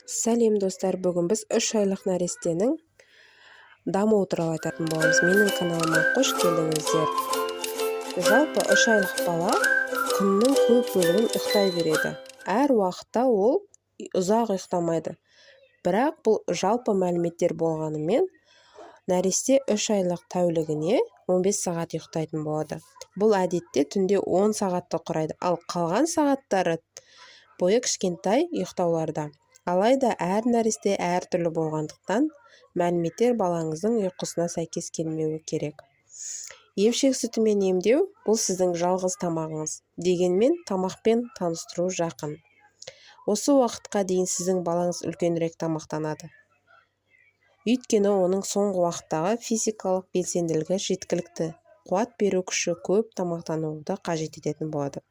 Сәлем достар, бүгін біз 3 айлық нәрестенің дамуы туралы айтатын боламыз. Менің каналыма қош келдіңіздер. Жалпы 3 айлық бала күннің көп бөлігін ұйықтай береді. Әр уақытта ол ұзақ ұйықтамайды. Бірақ бұл жалпы мәліметтер болғанымен, нәресте 3 айлық тәулігіне 15 сағат ұйықтайтын болады. Бұл әдетте түнде 10 сағатты құрайды, ал қалған сағаттары бойы кішкентай ұйықтауларда. Алайда әр нәресте әртүрлі болғандықтан, мәліметтер балаңыздың ұйқысына сәйкес келмеуі керек. Емшек сүтімен емдеу – бұл сіздің жалғыз тамағыңыз. Дегенмен, тамақпен таныстыру жақын. Осы уақытқа дейін сіздің балаңыз үлкенірек тамақтанады. Өйткені оның соңғы уақыттағы физикалық белсенділігі жеткілікті, қуат беру күші көп тамақтануды қажет ететін болады.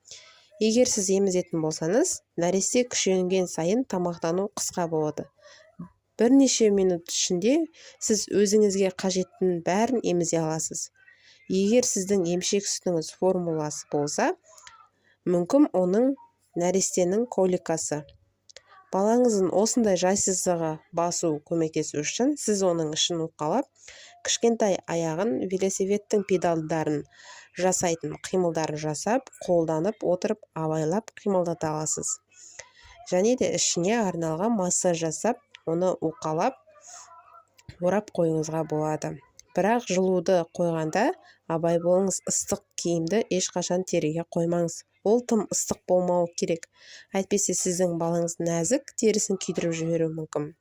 Егер сіз емізетін болсаңыз, нәресте күшейген сайын тамақтану қысқа болады. Бірнеше минут ішінде сіз өзіңізге қажеттінің бәрін емізе аласыз. Егер сіздің емшек сүтіңіз формуласы болса, мүмкін оның нәрестенің коликасы. Балаңыздың осындай жайсыздығы басу көмектесу үшін сіз оның ішін уқалап, кішкентай аяғын велосипедтің педалдарын жасайтын қимылдарын жасап, қолданып отырып абайлап қимылдата аласыз. Және де ішіне арналған массаж жасап, оны уқалап, орап қойыңызға болады. Бірақ жылуды қойғанда абай болыңыз, ыстық киімді ешқашан теріге қоймаңыз. Ол тым ыстық болмауы керек. Әйтпесе сіздің балаңыз нәзік терісін күйдіріп жіберуі мүмкін.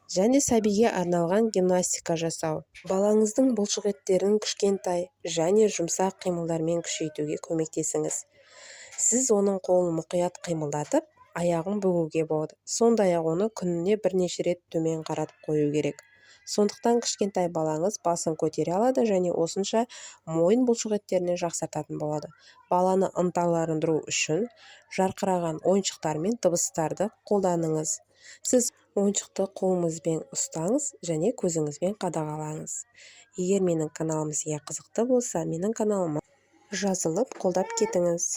Және сәбиге арналған гимнастика жасау. Балаңыздың бұлшық еттерін кішкентай және жұмсақ қимылдармен күшейтуге көмектесіңіз. Сіз оның қолын мұқият қимылдатып, аяғын бүгуге болады. Сондай-ақ оны күніне бірнеше рет төмен қаратып қою керек. Сондықтан кішкентай балаңыз басын көтере алады және осынша мойын бұлшық еттеріне жақсартатын болады. Баланы ынталандыру үшін жарқыраған ойыншықтар мен дыбыстарды қолданыңыз. Сіз ойыншықты қолыңызбен ұстаңыз және көзіңізбен қадағалаңыз. Егер менің каналым сізге қызықты болса, менің каналыма жазылып қолдап кетіңіз.